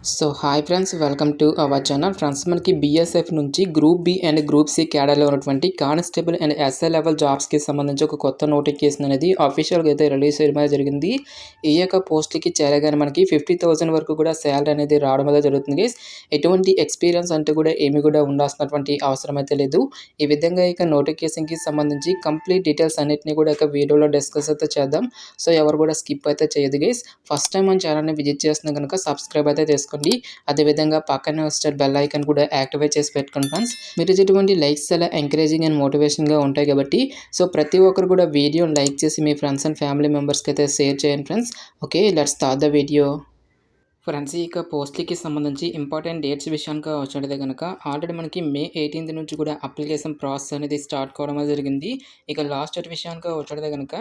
So hi friends, welcome to our channel. Friends, మనకి BSF నుంచి group B and group C క్యాడర్లో ఉన్నటువంటి constable and SI level జాబ్స్కి సంబంధించి ఒక కొత్త నోటిఫికేషన్ అనేది అఫీషియల్గా అయితే రిలీజ్ చేయడం జరిగింది. ఈ యొక్క పోస్ట్కి చేరగానే మనకి 50,000 వరకు కూడా శాలరీ అనేది రావడం అయితే జరుగుతుంది గైస్. ఎటువంటి ఎక్స్పీరియన్స్ అంటే కూడా ఏమి కూడా ఉండాల్సినటువంటి అవసరం అయితే లేదు. ఈ విధంగా ఇక నోటిఫికేషన్కి సంబంధించి కంప్లీట్ డీటెయిల్స్ అన్నింటినీ కూడా ఇక వీడియోలో డిస్కస్ అయితే చేద్దాం. సో ఎవరు కూడా స్కిప్ అయితే చేయదు గైస్. ఫస్ట్ టైం మన ఛానల్ని విజిట్ చేస్తున్నా కనుక సబ్స్క్రైబ్ అయితే చేసుకోండి. అదేవిధంగా పక్కనే వస్తే బెల్ ఐకాన్ కూడా యాక్టివేట్ చేసి పెట్టుకోండి ఫ్రెండ్స్. మీరు ఇటువంటి లైక్స్ చాలా ఎంకరేజింగ్ అండ్ మోటివేషన్గా ఉంటాయి కాబట్టి సో ప్రతి ఒక్కరు కూడా వీడియోని లైక్ చేసి మీ ఫ్రెండ్స్ అండ్ ఫ్యామిలీ మెంబర్స్కి అయితే షేర్ చేయండి friends. Okay, let's start the video. Friends, ఇక పోస్ట్లకి సంబంధించి ఇంపార్టెంట్ డేట్స్ విషయానికి వచ్చినట్లయితే కనుక ఆల్రెడీ మనకి మే 18 నుంచి కూడా అప్లికేషన్ ప్రాసెస్ అనేది స్టార్ట్ కావడం జరిగింది. ఇక లాస్ట్ డేట్ విషయానికి వచ్చినట్లయితే కనుక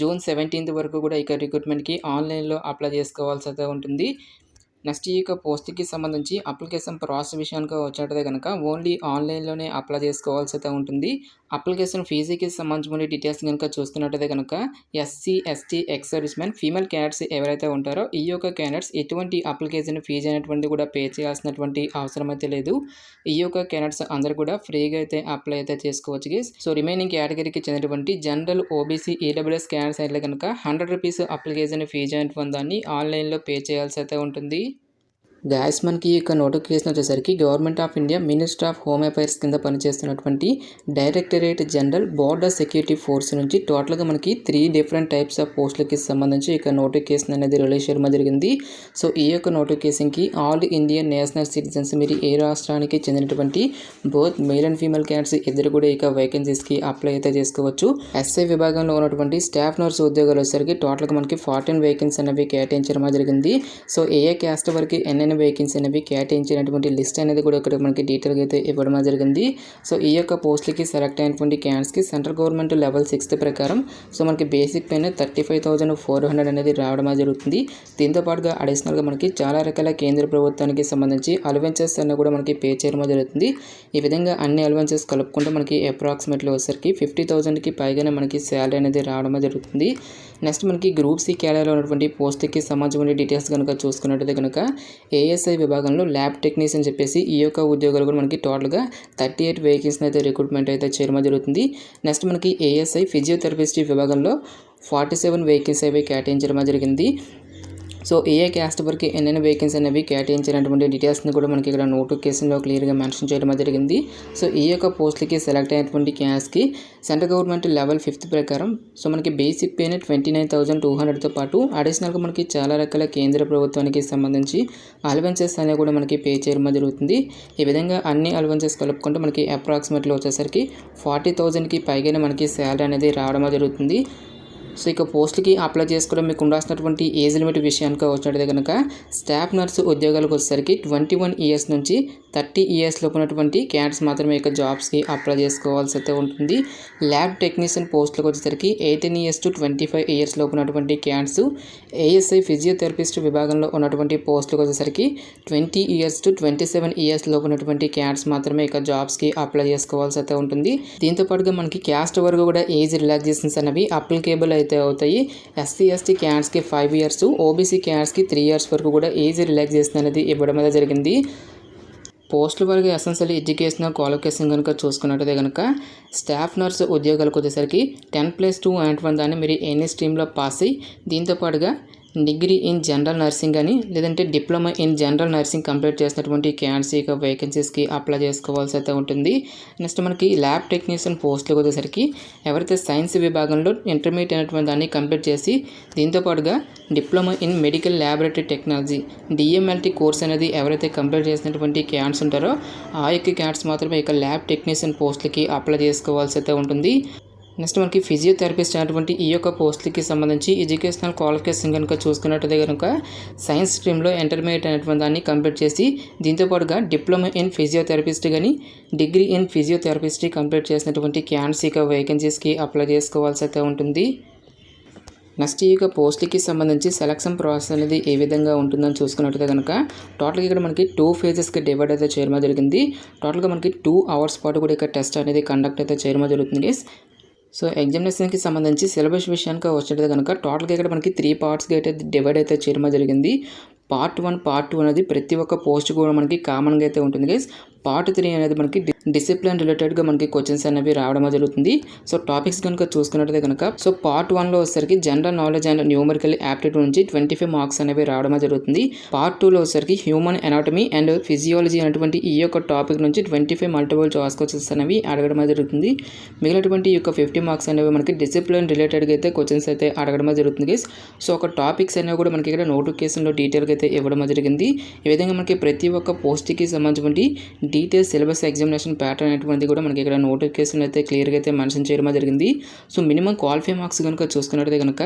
జూన్ 17 వరకు కూడా ఇక రిక్రూట్మెంట్కి ఆన్లైన్లో అప్లై చేసుకోవాల్సి అయితే ఉంటుంది. నెక్స్ట్ ఈ యొక్క పోస్ట్కి సంబంధించి అప్లికేషన్ ప్రాసెస్ విషయానికి వచ్చినట్లయితే కనుక ఓన్లీ ఆన్లైన్లోనే అప్లై చేసుకోవాల్సి అయితే ఉంటుంది. అప్లికేషన్ ఫీజుకి సంబంధించిన డీటెయిల్స్ కనుక చూసుకున్నట్టయితే కనుక SC ST ex servicemen female candidates ఎవరైతే ఉంటారో ఈ యొక్క క్యాండిడేట్స్ ఎటువంటి అప్లికేషన్ ఫీజు అనేటువంటిది కూడా పే చేయాల్సినటువంటి అవసరం అయితే లేదు. ఈ యొక్క క్యాండిడేట్స్ అందరూ కూడా ఫ్రీగా అయితే అప్లై అయితే చేసుకోవచ్చు గైస్. సో రిమైనింగ్ కేటగిరీకి చెందినటువంటి జనరల్ ఓబీసీ ఈడబ్ల్యూఎస్ క్యాండిడేట్స్ అయితే కనుక 100 రూపీస్ అప్లికేషన్ ఫీజు అనేటువంటి దాన్ని ఆన్లైన్లో పే చేయాల్సి అయితే ఉంటుంది. గ్యాస్ మనకి ఇక నోటిఫికేషన్ వచ్చేసరికి government of India minister of home affairs కింద పనిచేస్తున్నటువంటి directorate general border security force నుంచి టోటల్గా మనకి 3 డిఫరెంట్ టైప్స్ ఆఫ్ పోస్టులకి సంబంధించి ఇక నోటిఫికేషన్ అనేది రిలీజ్ చేయడం జరిగింది. సో ఈ యొక్క నోటిఫికేషన్కి ఆల్ ఇండియన్ నేషనల్ సిటిజన్స్ మీరు ఏ రాష్ట్రానికి చెందినటువంటి both male and female candidates ఇద్దరు కూడా ఇక వేకెన్సీస్కి అప్లై అయితే చేసుకోవచ్చు. ఎస్ఐ విభాగంలో ఉన్నటువంటి స్టాఫ్ నర్స్ ఉద్యోగాలు వచ్చేసరికి టోటల్గా మనకి 14 వేకెన్సీ అనేవి కేటాయించడం జరిగింది. సో ఏ క్యాస్ట్ వరకు ఎన్ని వేకెన్సీ అనేవి కేటాయించినటువంటి లిస్ట్ అనేది కూడా ఇక్కడ మనకి డీటెయిల్గా అయితే ఇవ్వడం జరిగింది. సో ఈ యొక్క పోస్టులకి సెలెక్ట్ అయినటువంటి క్యాండిడేట్స్కి సెంట్రల్ గవర్నమెంట్ లెవెల్ 6 ప్రకారం సో మనకి బేసిక్ పైన 35,400 అనేది రావడం జరుగుతుంది. దీంతో పాటుగా అడిషనల్గా మనకి చాలా రకాల కేంద్ర ప్రభుత్వానికి సంబంధించి అలవెన్సెస్ అన్నీ కూడా మనకి పే చేయడం జరుగుతుంది. ఈ విధంగా అన్ని అలవెన్సెస్ కలుపుకుంటే మనకి అప్రాక్సిమేట్లీ వచ్చేసరికి 50,000కి పైగానే మనకి శాలరీ అనేది రావడం జరుగుతుంది. నెక్స్ట్ మనకి గ్రూప్ సి క్యాడర్లో ఉన్నటువంటి పోస్ట్కి సంబంధించిన డీటెయిల్స్ కనుక చూసుకున్నట్టయితే కనుక ఏఎస్ఐ విభాగంలో ల్యాబ్ టెక్నీషియన్ చెప్పేసి ఈ యొక్క ఉద్యోగాలు కూడా మనకి టోటల్గా 38 వేకెన్సీని అయితే రిక్రూట్మెంట్ అయితే చేయడం జరుగుతుంది. నెక్స్ట్ మనకి ఏఎస్ఐ ఫిజియోథెరపిస్ట్ విభాగంలో 47 వేకెన్సీ అవి కేటాయించడం జరిగింది. సో ఏ క్యాస్ట్ వరకు ఎన్ని వేకెన్సీ అనేవి కేటాయించినటువంటి డీటెయిల్స్ని కూడా మనకి ఇక్కడ నోటిఫికేషన్లో క్లియర్గా మెన్షన్ చేయడం జరిగింది. సో ఈ యొక్క పోస్టులకి సెలెక్ట్ అయినటువంటి క్యాండిడేట్స్కి సెంట్రల్ గవర్నమెంట్ లెవెల్ 5 ప్రకారం సో మనకి బేసిక్ పేని 29,200తో పాటు అడిషనల్గా మనకి చాలా రకాల కేంద్ర ప్రభుత్వానికి సంబంధించి అలవెన్సెస్ అనేవి కూడా మనకి పే చేయడం జరుగుతుంది. ఈ విధంగా అన్ని అలవెన్సెస్ కలుపుకుంటే మనకి అప్రాక్సిమేట్లీ వచ్చేసరికి 40,000కి పైగానే మనకి శాలరీ అనేది రావడం జరుగుతుంది. సో ఇక పోస్ట్కి అప్లై చేసుకోవడం మీకు ఉండాల్సినటువంటి ఏజ్ లిమిట్ విషయానికి వచ్చినట్లయితే కనుక స్టాఫ్ నర్సు ఉద్యోగాలకు వచ్చేసరికి 21 ఇయర్స్ నుంచి 30 ఇయర్స్ లోపు ఉన్నటువంటి క్యాండిడేట్స్ మాత్రమే ఇక జాబ్స్కి అప్లై చేసుకోవాల్సి అయితే ఉంటుంది. ల్యాబ్ టెక్నీషియన్ పోస్టులకు వచ్చేసరికి 18 ఇయర్స్ టు 25 ఇయర్స్ లోపు ఉన్నటువంటి క్యాండిడేట్స్, ఏఎస్ఐ ఫిజియోథెరపిస్ట్ విభాగంలో ఉన్నటువంటి పోస్టులకు వచ్చేసరికి 20 ఇయర్స్ టు 27 ఇయర్స్ లోపు ఉన్నటువంటి క్యాండిడేట్స్ మాత్రమే ఇక జాబ్స్కి అప్లై చేసుకోవాల్సి అయితే ఉంటుంది. దీంతో పాటుగా మనకి క్యాస్ట్ వరకు కూడా ఏజ్ రిలాక్సేషన్స్ అనేవి అప్లికేబుల్ అయితే అవుతాయి. ఎస్సీ ఎస్టీ క్యాండిడేట్స్కి 5 ఇయర్స్, ఓబీసీ క్యాండిడేట్స్కి 3 ఇయర్స్ వరకు కూడా ఏజ్ రిలాక్సేషన్ అనేది ఇవ్వడం అనేది జరిగింది. పోస్టుల వరకు ఎసెన్షియల్ ఎడ్యుకేషన్ క్వాలిఫికేషన్ కనుక చూసుకున్నట్టయితే కనుక స్టాఫ్ నర్స్ ఉద్యోగాలకు వచ్చేసరికి 10+2 అనేటువంటి దాన్ని మీరు ఎనీ స్ట్రీమ్లో పాస్ అయ్యి దీంతో పాటుగా డిగ్రీ ఇన్ జనరల్ నర్సింగ్ అని లేదంటే diploma in general nursing complete చేసినటువంటి క్యాండిడేట్స్ ఇక వేకెన్సీస్కి అప్లై చేసుకోవాల్సి అయితే ఉంటుంది. నెక్స్ట్ మనకి ల్యాబ్ టెక్నీషియన్ పోస్టులకు వచ్చేసరికి ఎవరైతే సైన్స్ విభాగంలో ఇంటర్మీడియట్ అనేటువంటి దాన్ని కంప్లీట్ చేసి దీంతో పాటుగా diploma in medical laboratory technology DMLT course అనేది ఎవరైతే కంప్లీట్ చేసినటువంటి క్యాండిడేట్స్ ఉంటారో ఆ యొక్క క్యాండిడేట్స్ మాత్రమే ఇక ల్యాబ్ టెక్నీషియన్ పోస్టులకి అప్లై చేసుకోవాల్సి అయితే ఉంటుంది. నెక్స్ట్ మనకి ఫిజియోథెరపిస్ట్ అనేటువంటి ఈ యొక్క పోస్టులకి సంబంధించి ఎడ్యుకేషనల్ క్వాలిఫికేషన్ కనుక చూసుకున్నట్టయితే కనుక సైన్స్ స్ట్రీమ్లో ఇంటర్మీడియట్ అనేటువంటి దాన్ని కంప్లీట్ చేసి దీంతో పాటుగా డిప్లొమా ఇన్ ఫిజియోథెరపిస్ట్ కానీ డిగ్రీ ఇన్ ఫిజియోథెరపిస్ట్ కంప్లీట్ చేసినటువంటి క్యాండిడేట్స్ ఇక వేకెన్సీస్కి అప్లై చేసుకోవాల్సి అయితే ఉంటుంది. నెక్స్ట్ ఈ యొక్క పోస్టులకి సంబంధించి సెలక్షన్ ప్రాసెస్ అనేది ఏ విధంగా ఉంటుందని చూసుకున్నట్టయితే కనుక టోటల్గా ఇక్కడ మనకి 2 ఫేజెస్కి డివైడ్ అయితే చేయడం జరిగింది. టోటల్గా మనకి 2 అవర్స్ పాటు కూడా ఇక్కడ టెస్ట్ అనేది కండక్ట్ అయితే చేయడం జరుగుతుంది. సో ఎగ్జామినేషన్కి సంబంధించి సిలబస్ విషయానికి వచ్చినట్టు కనుక టోటల్గా ఇక్కడ మనకి 3 పార్ట్స్గా అయితే డివైడ్ అయితే చేయడం జరిగింది. పార్ట్ 1, పార్ట్ 2 అనేది ప్రతి ఒక్క పోస్ట్ కూడా మనకి కామన్గా అయితే ఉంటుంది గైస్. పార్ట్ 3 అనేది మనకి డిసిప్లిన్ రిలేటెడ్గా మనకి క్వశ్చన్స్ అనేవి రావడం జరుగుతుంది. సో టాపిక్స్ కనుక చూసుకున్నట్లయితే కనుక సో పార్ట్ 1లో వచ్చేసరికి general knowledge and numerical aptitude నుంచి 25 మార్క్స్ అనేవి రావడం జరుగుతుంది. పార్ట్ 2లో వచ్చేసరికి హ్యూమన్ ఎనాటమీ అండ్ ఫిజియాలజీ అనేటువంటి ఈ యొక్క టాపిక్ నుంచి 25 మల్టిపుల్ చాయిస్ క్వశ్చన్స్ అనేవి అడగడం జరుగుతుంది. మిగిలినటువంటి ఈ యొక్క 50 మార్క్స్ అనేవి మనకి డిసిప్లిన్ రిలేటెడ్గా అయితే క్వశ్చన్స్ అయితే అడగడం జరుగుతుంది గైస్. సో ఒక టాపిక్స్ అనేవి కూడా మనకి ఇక్కడ నోటిఫికేషన్లో డీటెయిల్గా అయితే ఇవ్వడం జరిగింది. ఈ విధంగా మనకి ప్రతి ఒక్క పోస్ట్కి సంబంధించి డీటెయిల్స్ సిలబస్ ఎగ్జామినేషన్ ప్యాటర్న్ అనేటువంటిది కూడా మనకి ఇక్కడ నోటిఫికేషన్ అయితే క్లియర్గా అయితే మెన్షన్ చేయడం జరిగింది. సో మినిమం క్వాలిఫై మార్క్స్ కనుక చూసుకున్నట్లయితే కనుక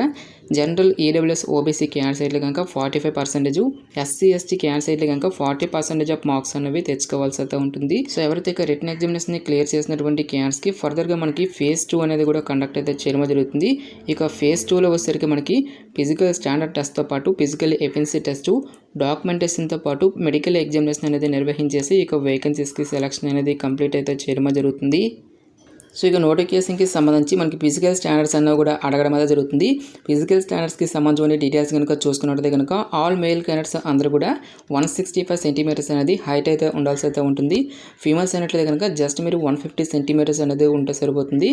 జనరల్ ఈడబ్ల్యూఎస్ ఓబీసీ క్యాండిడేట్లు కనుక 45%, ఎస్సీ ఎస్టీ క్యాండిడేట్లు కనుక 40% ఆఫ్ మార్క్స్ అనేవి తెచ్చుకోవాల్సి అయితే ఉంటుంది. సో ఎవరైతే ఇక రిటన్ ఎగ్జామినేషన్ క్లియర్ చేసినటువంటి క్యాండిడేట్స్కి ఫర్దర్గా మనకి ఫేజ్ 2 అనేది కూడా కండక్ట్ అయితే చేయడం జరుగుతుంది. ఇక ఫేజ్ 2లో వచ్చేసరికి మనకి ఫిజికల్ స్టాండర్డ్ టెస్ట్తో పాటు ఫిజికల్ ఎఫిషియన్సీ టెస్ట్, డాక్యుమెంటేషన్తో పాటు మెడికల్ ఎగ్జామినేషన్ అనేది నిర్వహించేసి ఇక వేకెన్సీస్కి సెలక్షన్ అనేది కంప్లీట్ అయితే చేయడం జరుగుతుంది. సో ఇక నోటిఫికేషన్కి సంబంధించి మనకి ఫిజికల్ స్టాండర్డ్స్ అన్నవి కూడా అడగడం అయితే జరుగుతుంది. ఫిజికల్ స్టాండర్డ్స్కి సంబంధించిన డీటెయిల్స్ కనుక చూసుకున్నట్లయితే కనుక ఆల్ మేల్ క్యాండిడేట్స్ అందరూ కూడా 165 సెంటీమీటర్స్ అనేది హైట్ అయితే ఉండాల్సి అయితే ఉంటుంది. ఫీమేల్స్ అయినట్లయితే కనుక జస్ట్ మీరు 150 సెంటీమీటర్స్ అనేది ఉంటే సరిపోతుంది.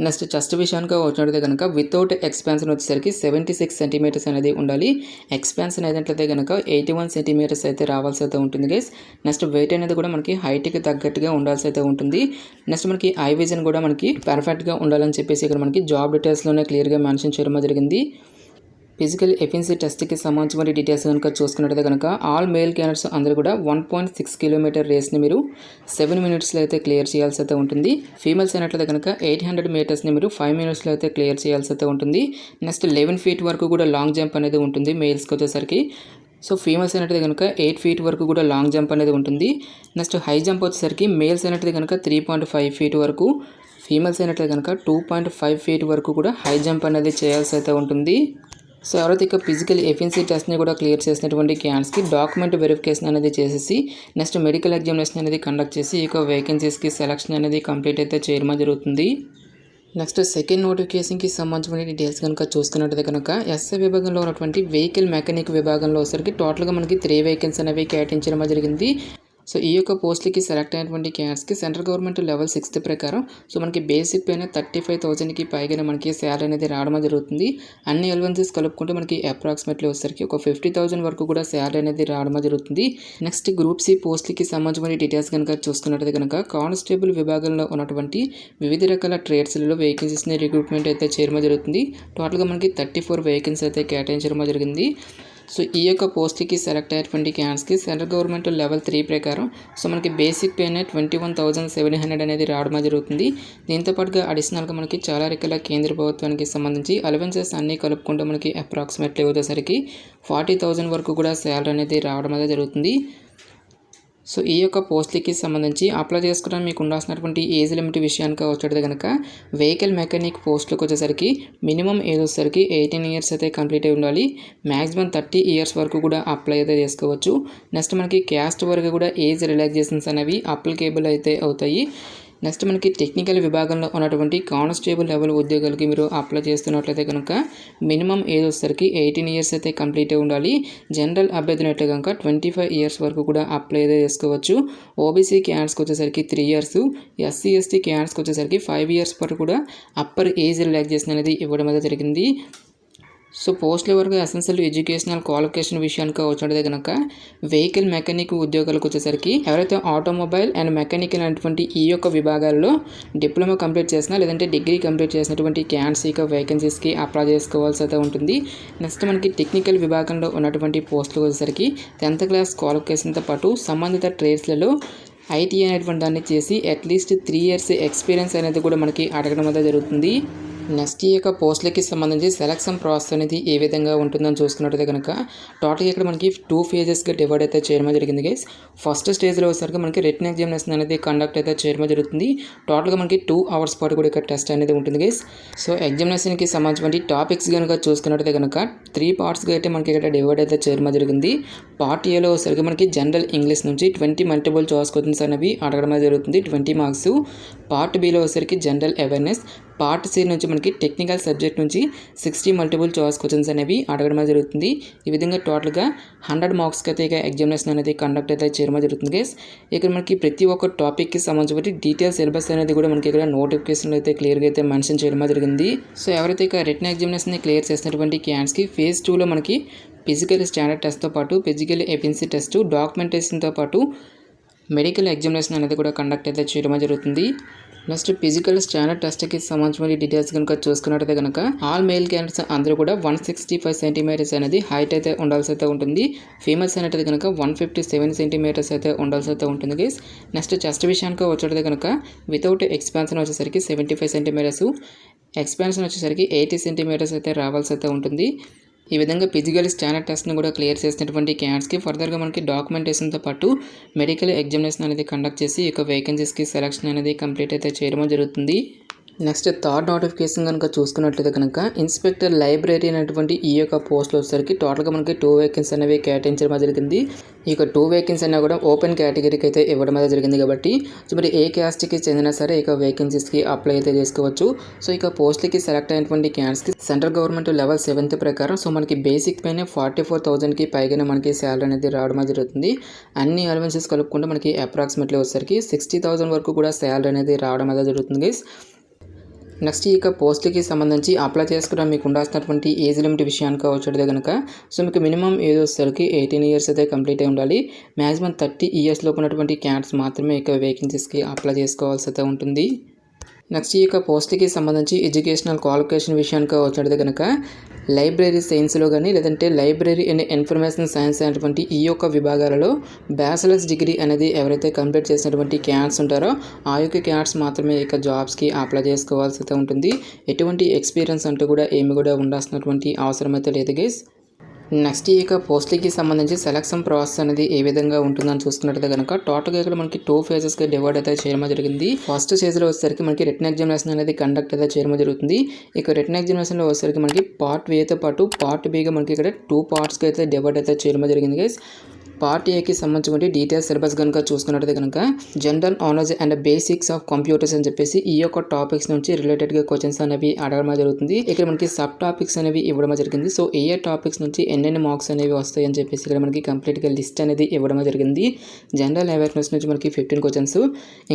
నెక్స్ట్ చెస్ట్ విషయానికి వచ్చినట్లయితే కనుక వితౌట్ ఎక్స్పాన్షన్ వచ్చేసరికి 76 సెంటీమీటర్స్ అనేది ఉండాలి. ఎక్స్పాన్షన్ అయినట్లయితే కనుక 81 సెంటీమీటర్స్ అయితే రావాల్సి అయితే ఉంటుంది గైస్. నెక్స్ట్ వెయిట్ అనేది కూడా మనకి హైట్కి తగ్గట్టుగా ఉండాల్సి అయితే ఉంటుంది. నెక్స్ట్ మనకి ఐ విజన్ కూడా మనకి పర్ఫెక్ట్గా ఉండాలని చెప్పేసి ఇక్కడ మనకి జాబ్ డీటెయిల్స్లోనే క్లియర్గా మెన్షన్ చేయడం జరిగింది. ఫిజికల్ ఎఫిషియన్సీ టెస్ట్కి సంబంధించిన డీటెయిల్స్ కనుక చూసుకున్నట్లయితే కనుక ఆల్ మేల్ క్యాండిడేట్స్ అందరూ కూడా 1.6 కిలోమీటర్ రేస్ని మీరు 7 మినిట్స్లో అయితే క్లియర్ చేయాల్సి అయితే ఉంటుంది. ఫీమేల్స్ అయినట్లయితే కనుక 800 మీటర్స్ని మీరు 5 మినిట్స్లో అయితే క్లియర్ చేయాల్సి అయితే ఉంటుంది. నెక్స్ట్ 11 ఫీట్ వరకు కూడా లాంగ్ జంప్ అనేది ఉంటుంది మేల్స్కి వచ్చేసరికి. సో ఫీమేల్స్ అయినట్లయితే కనుక 8 ఫీట్ వరకు కూడా లాంగ్ జంప్ అనేది ఉంటుంది. నెక్స్ట్ హై జంప్ వచ్చేసరికి మేల్స్ అయినట్లయితే కనుక 3.5 ఫీట్ వరకు, ఫీమేల్స్ అయినట్లయితే కనుక 2.5 ఫీట్ వరకు కూడా హై జంప్ అనేది చేయాల్సి అయితే ఉంటుంది. సో ఎవరైతే ఇక ఫిజికల్ ఎఫిషియన్సీ టెస్ట్ని కూడా క్లియర్ చేసినటువంటి క్యాండిడేట్స్కి డాక్యుమెంట్ వెరిఫికేషన్ అనేది చేసేసి నెక్స్ట్ మెడికల్ ఎగ్జామినేషన్ అనేది కండక్ట్ చేసి ఇక వేకెన్సీస్కి సెలక్షన్ అనేది కంప్లీట్ అయితే చేయడం జరుగుతుంది. నెక్స్ట్ సెకండ్ నోటిఫికేషన్కి సంబంధించిన డీటెయిల్స్ కనుక చూసుకున్నట్లయితే కనుక ఎస్ఐ విభాగంలో ఉన్నటువంటి వెహికల్ మెకానిక్ విభాగంలో వచ్చరికి టోటల్గా మనకి 3 వేకెన్సీ అనేవి కేటాయించడం జరిగింది. సో ఈ యొక్క పోస్ట్కి సెలెక్ట్ అయినటువంటి క్యాండిడేట్స్కి సెంట్రల్ గవర్నమెంట్ లెవెల్ 6 ప్రకారం సో మనకి బేసిక్ పైన 35,000కి పైగానే మనకి శాలరీ అనేది రావడం జరుగుతుంది. అన్ని ఎలవెన్సెస్ కలుపుకుంటే మనకి అప్రాక్సిమేట్లీ వచ్చేసరికి ఒక 50,000 వరకు కూడా శాలరీ అనేది రావడం జరుగుతుంది. నెక్స్ట్ గ్రూప్ సి పోస్ట్కి సంబంధించిన డీటెయిల్స్ కనుక చూసుకున్నట్లయితే కనుక కానిస్టేబుల్ విభాగంలో ఉన్నటువంటి వివిధ రకాల ట్రేడ్స్లలో వేకెన్సీస్ని రిక్రూట్మెంట్ అయితే చేయడం జరుగుతుంది. టోటల్గా మనకి 34 వేకెన్సీ అయితే కేటాయించడం జరిగింది. సో ఈ యొక్క పోస్ట్కి సెలెక్ట్ అయినటువంటి క్యాండిడేట్స్కి సెంట్రల్ గవర్నమెంట్ లెవెల్ 3 ప్రకారం సో మనకి బేసిక్ పైన 21,700 అనేది రావడం జరుగుతుంది. దీంతో పాటుగా అడిషనల్గా మనకి చాలా రకాల కేంద్ర ప్రభుత్వానికి సంబంధించి అలవెన్సెస్ అన్నీ కలుపుకుంటే మనకి అప్రాక్సిమేట్లీ వచ్చేసరికి 40,000 వరకు కూడా శాలరీ అనేది రావడం అనేది జరుగుతుంది. సో ఈ యొక్క పోస్ట్లకి సంబంధించి అప్లై చేసుకోవడానికి మీకు ఉండాల్సినటువంటి ఏజ్ లిమిట్ విషయానికి వచ్చేది కనుక వెహికల్ మెకానిక్ పోస్ట్లకు వచ్చేసరికి మినిమం ఏజ్ వచ్చేసరికి 18 ఇయర్స్ అయితే కంప్లీట్ అయి ఉండాలి. మ్యాక్సిమం 30 ఇయర్స్ వరకు కూడా అప్లై అయితే చేసుకోవచ్చు. నెక్స్ట్ మనకి క్యాస్ట్ వరకు కూడా ఏజ్ రిలాక్సేషన్స్ అనేవి అప్లికేబుల్ అయితే అవుతాయి. నెక్స్ట్ మనకి టెక్నికల్ విభాగంలో ఉన్నటువంటి కానిస్టేబుల్ లెవెల్ ఉద్యోగాలకి మీరు అప్లై చేస్తున్నట్లయితే కనుక మినిమం ఏజ్ వచ్చేసరికి 18 ఇయర్స్ అయితే కంప్లీట్ అయి ఉండాలి. జనరల్ అభ్యర్థులు అయితే కనుక 25 ఇయర్స్ వరకు కూడా అప్లై అయితే చేసుకోవచ్చు. ఓబీసీ క్యాండిడేట్స్కి వచ్చేసరికి 3 ఇయర్స్, ఎస్సీ ఎస్టీ క్యాండిడేట్స్కి వచ్చేసరికి 5 ఇయర్స్ వరకు కూడా అప్పర్ ఏజ్ రిలాక్సేషన్ అనేది ఇవ్వడం అయితే జరిగింది. సో పోస్టుల వరకు ఎసెన్షియల్ ఎడ్యుకేషనల్ క్వాలిఫికేషన్ విషయానికి వచ్చినట్లయితే కనుక వెహికల్ మెకానిక్ ఉద్యోగాలకు వచ్చేసరికి ఎవరైతే ఆటోమొబైల్ అండ్ మెకానికల్ అనేటువంటి ఈ యొక్క విభాగాల్లో డిప్లొమా కంప్లీట్ చేసినా లేదంటే డిగ్రీ కంప్లీట్ చేసినటువంటి క్యాండిడేట్స్ యొక్క వేకెన్సీస్కి అప్లై చేసుకోవాల్సి అయితే ఉంటుంది. నెక్స్ట్ మనకి టెక్నికల్ విభాగంలో ఉన్నటువంటి పోస్టులు వచ్చేసరికి 10th క్లాస్ క్వాలిఫికేషన్తో పాటు సంబంధిత ట్రేడ్స్లలో ఐటీ అనేటువంటి దాన్ని చేసి అట్లీస్ట్ 3 ఇయర్స్ ఎక్స్పీరియన్స్ అనేది కూడా మనకి అడగడం అయితే జరుగుతుంది. నెక్స్ట్ ఈ యొక్క పోస్టులకి సంబంధించి సెలక్షన్ ప్రాసెస్ అనేది ఏ విధంగా ఉంటుందని చూసుకున్నట్టయితే కనుక టోటల్గా ఇక్కడ మనకి 2 ఫేజెస్గా డివైడ్ అయితే చేయడం జరిగింది గైస్. ఫస్ట్ స్టేజ్లో వచ్చేసరికి మనకి రిటన్ ఎగ్జామినేషన్ అనేది కండక్ట్ అయితే చేయడం జరుగుతుంది. టోటల్గా మనకి 2 అవర్స్ పాటు కూడా ఇక్కడ టెస్ట్ అనేది ఉంటుంది గైస్. సో ఎగ్జామినేషన్కి సంబంధించిన టాపిక్స్ కనుక చూసుకున్నట్టయితే కనుక 3 పార్ట్స్గా అయితే మనకి ఇక్కడ డివైడ్ అయితే చేయడం జరిగింది. పార్ట్ ఏలో వచ్చేసరికి మనకి జనరల్ ఇంగ్లీష్ నుంచి 20 మల్టిపుల్ చాయిస్ క్వశ్చన్స్ అనేవి అడగడం జరుగుతుంది, 20 మార్క్స్. పార్ట్ బిలో వచ్చేసరికి జనరల్ అవేర్నెస్, పార్ట్ సి నుంచి మనకి టెక్నికల్ సబ్జెక్ట్ నుంచి 60 మల్టిపుల్ చాయిస్ క్వశ్చన్స్ అనేవి అడగడం జరుగుతుంది. ఈ విధంగా టోటల్గా 100 మార్క్స్కి అయితే ఇక ఎగ్జామినేషన్ అనేది కండక్ట్ అయితే చేయడం జరుగుతుంది గైస్. ఇక్కడ మనకి ప్రతి ఒక్క టాపిక్కి సంబంధించి డీటెయిల్ సిలబస్ అనేది కూడా మనకి ఇక్కడ నోటిఫికేషన్లో అయితే క్లియర్గా అయితే మెన్షన్ చేయడం జరిగింది. సో ఎవరైతే ఇక రిటన్ ఎగ్జామినేషన్ని క్లియర్ చేసినటువంటి క్యాండిడేట్స్కి ఫేజ్ 2లో మనకి ఫిజికల్ స్టాండర్డ్ టెస్ట్తో పాటు ఫిజికల్ ఎఫిషియన్సీ టెస్ట్, డాక్యుమెంటేషన్తో పాటు మెడికల్ ఎగ్జామినేషన్ అనేది కూడా కండక్ట్ అయితే చేయడం జరుగుతుంది. నెక్స్ట్ ఫిజికల్ స్టాండర్డ్ టెస్ట్కి సంబంధించిన డీటెయిల్స్ కనుక చూసుకున్నట్టయితే కనుక ఆల్ మేల్ క్యాండిడేట్స్ అందరూ కూడా 165 సెంటీమీటర్స్ అనేది హైట్ అయితే ఉండాల్సి అయితే ఉంటుంది. ఫీమేల్స్ అనేది కనుక 157 సెంటీమీటర్స్ అయితే ఉండాల్సి అయితే ఉంటుంది గైస్. నెక్స్ట్ చెస్ట్ విషయానికి వచ్చేటైతే కనుక వితౌట్ ఎక్స్పాన్షన్ వచ్చేసరికి 75 సెంటీమీటర్స్, ఎక్స్పాన్షన్ వచ్చేసరికి 80 సెంటీమీటర్స్ అయితే రావాల్సి అయితే ఉంటుంది. ఈ విధంగా ఫిజికల్ స్టాండర్డ్ టెస్ట్ని కూడా క్లియర్ చేసినటువంటి క్యాండిడేట్స్కి ఫర్దర్గా మనకి డాక్యుమెంటేషన్తో పాటు మెడికల్ ఎగ్జామినేషన్ అనేది కండక్ట్ చేసి ఇక వేకెన్సీస్కి సెలక్షన్ అనేది కంప్లీట్ అయితే చేయడం జరుగుతుంది. నెక్స్ట్ థర్డ్ నోటిఫికేషన్ కనుక చూసుకున్నట్లయితే కనుక ఇన్స్పెక్టర్ లైబ్రరీ అనేటువంటి ఈ యొక్క పోస్టులు వచ్చేసరికి టోటల్గా మనకి 2 వేకెన్సీ అనేవి కేటాయించడం జరిగింది. ఈ యొక్క 2 వేకెన్సీ అనేవి కూడా ఓపెన్ కేటగిరీకి అయితే ఇవ్వడం అయితే జరిగింది కాబట్టి సో మరి ఏ క్యాస్ట్కి చెందినా సరే ఇక వేకెన్సీస్కి అప్లై అయితే చేసుకోవచ్చు. సో ఇక పోస్టులకి సెలెక్ట్ అయినటువంటి క్యాండిడేట్స్కి సెంట్రల్ గవర్నమెంట్ లెవెల్ 7th ప్రకారం సో మనకి బేసిక్ పైన 44,000కి పైగానే మనకి శాలరీ అనేది రావడం జరుగుతుంది. అన్ని అలవెన్సెస్ కలుపుకుంటే మనకి అప్రాక్సిమేట్లీ వచ్చేసరికి 60,000 వరకు కూడా శాలరీ అనేది రావడం అయితే జరుగుతుంది గైస్. నెక్స్ట్ ఇక పోస్ట్కి సంబంధించి అప్లై చేసుకోవడం మీకు ఉండాల్సినటువంటి ఏజ్ లిమిట్ విషయానికి వచ్చేది కనుక సో మీకు మినిమం ఏజ్ వచ్చేసరికి 18 ఇయర్స్ అయితే కంప్లీట్ అయి ఉండాలి. మ్యాక్సిమం 30 ఇయర్స్ లోపు ఉన్నటువంటి క్యాండిడేట్స్ మాత్రమే ఇక వేకెన్సీస్కి అప్లై చేసుకోవాల్సి అయితే ఉంటుంది. నెక్స్ట్ ఈ యొక్క పోస్ట్కి సంబంధించి ఎడ్యుకేషనల్ క్వాలిఫికేషన్ విషయానికి వచ్చేది కనుక లైబ్రరీ సైన్స్లో కానీ లేదంటే లైబ్రరీ అండ్ ఇన్ఫర్మేషన్ సైన్స్ అనేటువంటి ఈ యొక్క విభాగాలలో బ్యాచిలర్స్ డిగ్రీ అనేది ఎవరైతే కంప్లీట్ చేసినటువంటి క్యాండిడేట్స్ ఉంటారో ఆ యొక్క క్యాండిడేట్స్ మాత్రమే ఇక జాబ్స్కి అప్లై చేసుకోవాల్సి అయితే ఉంటుంది. ఎటువంటి ఎక్స్పీరియన్స్ అంటూ కూడా ఏమి కూడా ఉండాల్సినటువంటి అవసరం అయితే లేదు గైస్. నెక్స్ట్ ఈ యొక్క పోస్ట్కి సంబంధించి సెలక్షన్ ప్రాసెస్ అనేది ఏ విధంగా ఉంటుందని చూసుకున్నట్లయితే కనుక టోటల్గా ఇక్కడ మనకి 2 ఫేజెస్గా డివైడ్ అయితే చేయడం జరిగింది. ఫస్ట్ ఫేజ్లో వచ్చేసరికి మనకి రిటన్ ఎగ్జామినేషన్ అనేది కండక్ట్ అయితే చేయడం జరుగుతుంది. ఇక రిటన్ ఎగ్జామినేషన్లో వచ్చేసరికి మనకి పార్ట్ ఏతో పాటు పార్ట్ బిగా మనకి ఇక్కడ 2 పార్ట్స్కి అయితే డివైడ్ అయితే చేయడం జరిగింది గైస్. పార్ట్ ఏకి సంబంధించిన డీటెయిల్స్ సిలబస్ కనుక చూసుకున్నట్లయితే కనుక general knowledge and basics of computers అని చెప్పేసి ఈ యొక్క టాపిక్స్ నుంచి రిలేటెడ్గా క్వశ్చన్స్ అనేవి అడగడం జరుగుతుంది. ఇక్కడ మనకి సబ్ టాపిక్స్ అనేవి ఇవ్వడం జరిగింది. సో ఏ టాపిక్స్ నుంచి ఎన్నెన్ని మార్క్స్ అనేవి వస్తాయి అని చెప్పేసి ఇక్కడ మనకి కంప్లీట్గా లిస్ట్ అనేది ఇవ్వడం జరిగింది. జనరల్ అవేర్నెస్ నుంచి మనకి 15 క్వశ్చన్స్,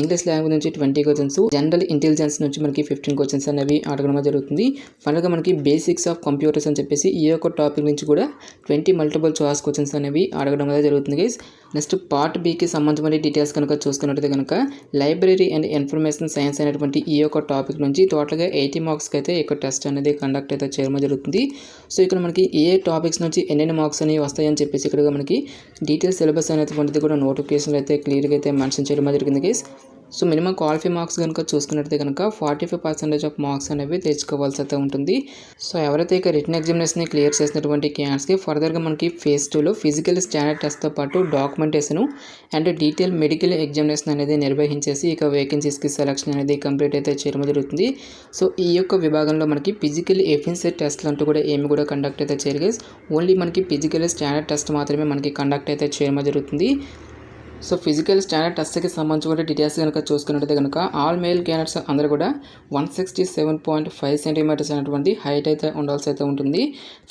ఇంగ్లీష్ లాంగ్వేజ్ నుంచి 20 క్వశ్చన్స్, జనరల్ ఇంటెలిజెన్స్ నుంచి మనకి 15 క్వశ్చన్స్ అనేవి అడగడం జరుగుతుంది. ఫైనల్గా మనకి బేసిక్స్ ఆఫ్ కంప్యూటర్స్ అని చెప్పేసి ఈ యొక్క టాపిక్ నుంచి కూడా 20 మల్టిపుల్ చాయిస్ క్వశ్చన్స్ అనేవి అడగడం జరుగుతుంది గైస్. నెక్స్ట్ పార్ట్ బికి సంబంధించిన డీటెయిల్స్ కనుక చూసుకున్నట్లయితే కనుక లైబ్రరీ అండ్ ఇన్ఫర్మేషన్ సైన్స్ అనేటువంటి ఈ యొక్క టాపిక్ నుంచి టోటల్గా 80 మార్క్స్కి అయితే ఈ టెస్ట్ అనేది కండక్ట్ అయితే చేయడం జరుగుతుంది. సో ఇక్కడ మనకి ఏ టాపిక్స్ నుంచి ఎన్నెన్ని మార్క్స్ అనేవి వస్తాయని చెప్పేసి ఇక్కడ మనకి డీటెయిల్స్ సిలబస్ అనేటువంటిది కూడా నోటిఫికేషన్లు అయితే క్లియర్గా అయితే మెన్షన్ చేయడం జరిగింది guys. So minimum qualify marks కనుక చూసుకున్నట్లయితే కనుక 45% ఆఫ్ మార్క్స్ అనేవి తెచ్చుకోవాల్సి అయితే ఉంటుంది. సో ఎవరైతే ఇక రిటన్ ఎగ్జామినేషన్ని క్లియర్ చేసినటువంటి క్యాండిడేట్స్కి ఫర్దర్గా మనకి ఫేజ్ 2లో ఫిజికల్ స్టాండర్డ్ టెస్ట్తో పాటు documentation and detail medical examination అనేది నిర్వహించేసి ఇక వేకెన్సీస్కి సెలక్షన్ అనేది కంప్లీట్ అయితే చేయడం జరుగుతుంది. సో ఈ యొక్క విభాగంలో మనకి ఫిజికల్ ఎఫిషియన్సీ టెస్ట్లు అంటూ కూడా ఏమి కూడా కండక్ట్ అయితే చేయరు గైస్. ఓన్లీ మనకి ఫిజికల్ స్టాండర్డ్ టెస్ట్ మాత్రమే మనకి కండక్ట్ అయితే చేయడం జరుగుతుంది. సో ఫిజికల్ స్టాండర్డ్ టెస్ట్కి సంబంధించిన డీటెయిల్స్ కనుక చూసుకున్నట్లయితే కనుక ఆల్ మేల్ క్యాండిడేట్స్ అందరూ కూడా 167.5 సెంటీమీటర్స్ అనేటువంటి హైట్ అయితే ఉండాల్సి అయితే ఉంటుంది.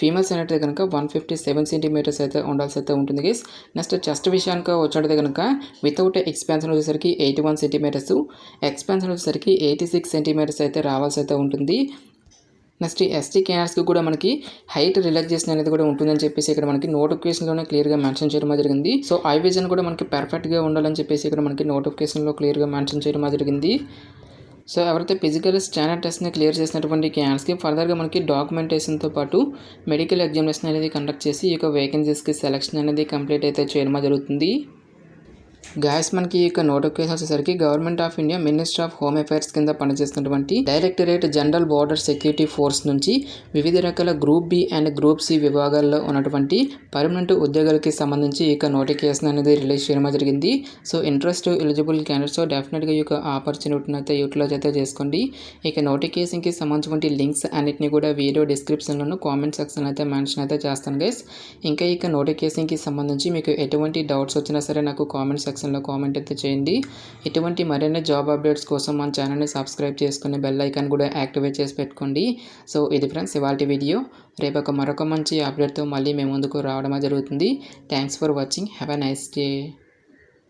ఫీమేల్స్ అయితే కనుక 157 సెంటీమీటర్స్ అయితే ఉండాల్సి అయితే ఉంటుంది గైస్. నెక్స్ట్ చెస్ట్ విషయానికి వచ్చినట్లయితే కనుక వితౌట్ ఎక్స్పాన్షన్ వచ్చేసరికి 81 సెంటీమీటర్స్, ఎక్స్పాన్షన్ వచ్చేసరికి 86 సెంటీమీటర్స్ అయితే రావాల్సి అయితే ఉంటుంది. నెక్స్ట్ ఎస్టీ క్యాండిడేట్స్కి కూడా మనకి హైట్ రిలాక్సేషన్ అనేది కూడా ఉంటుందని చెప్పేసి ఇక్కడ మనకి నోటిఫికేషన్లోనే క్లియర్గా మెన్షన్ చేయడం జరిగింది. సో ఐ విజన్ కూడా మనకి పర్ఫెక్ట్గా ఉండాలని చెప్పేసి ఇక్కడ మనకి నోటిఫికేషన్లో క్లియర్గా మెన్షన్ చేయడం జరిగింది. సో ఎవరైతే ఫిజికల్ స్టాండర్డ్ టెస్ట్ని క్లియర్ చేసినటువంటి క్యాండిడేట్స్కి ఫర్దర్గా మనకి డాక్యుమెంటేషన్తో పాటు మెడికల్ ఎగ్జామినేషన్ అనేది కండక్ట్ చేసి ఈ యొక్క వేకెన్సీస్కి సెలక్షన్ అనేది కంప్లీట్ అయితే చేయడం జరుగుతుంది. గాయస్ మనకి ఈ యొక్క నోటిఫికేషన్ వచ్చేసరికి government of India ministry of home affairs కింద పనిచేస్తున్నటువంటి directorate general border security force నుంచి వివిధ రకాల group B and group C విభాగాల్లో ఉన్నటువంటి పర్మనెంట్ ఉద్యోగాలకి సంబంధించి ఈ యొక్క నోటిఫికేషన్ అనేది రిలీజ్ చేయడం జరిగింది. సో ఇంట్రెస్ట్ ఎలిజిబుల్ క్యాండిడేట్స్ డెఫినెట్గా ఈ యొక్క ఆపర్చునిటీని అయితే యూటిలైజ్ అయితే చేసుకోండి. ఇక నోటిఫికేషన్కి సంబంధించిన లింక్స్ అన్నిటిని కూడా వీడియో డిస్క్రిప్షన్లోనూ కామెంట్ సెక్షన్ అయితే మెన్షన్ అయితే చేస్తాను గైస్. ఇంకా ఇక నోటిఫికేషన్కి సంబంధించి మీకు ఎటువంటి డౌట్స్ వచ్చినా సరే నాకు కామెంట్ సెక్షన్ సెక్షన్లో కామెంట్ అయితే చేయండి. ఇటువంటి మరిన్ని జాబ్ అప్డేట్స్ కోసం మన ఛానల్ని సబ్స్క్రైబ్ చేసుకుని బెల్ ఐకాన్ కూడా యాక్టివేట్ చేసి పెట్టుకోండి. సో ఇది ఫ్రెండ్స్ ఇవాల్టి వీడియో. రేపు మరొక మంచి అప్డేట్తో మళ్ళీ మేము ముందుకు రావడం జరుగుతుంది. Thanks for watching. Have a nice day.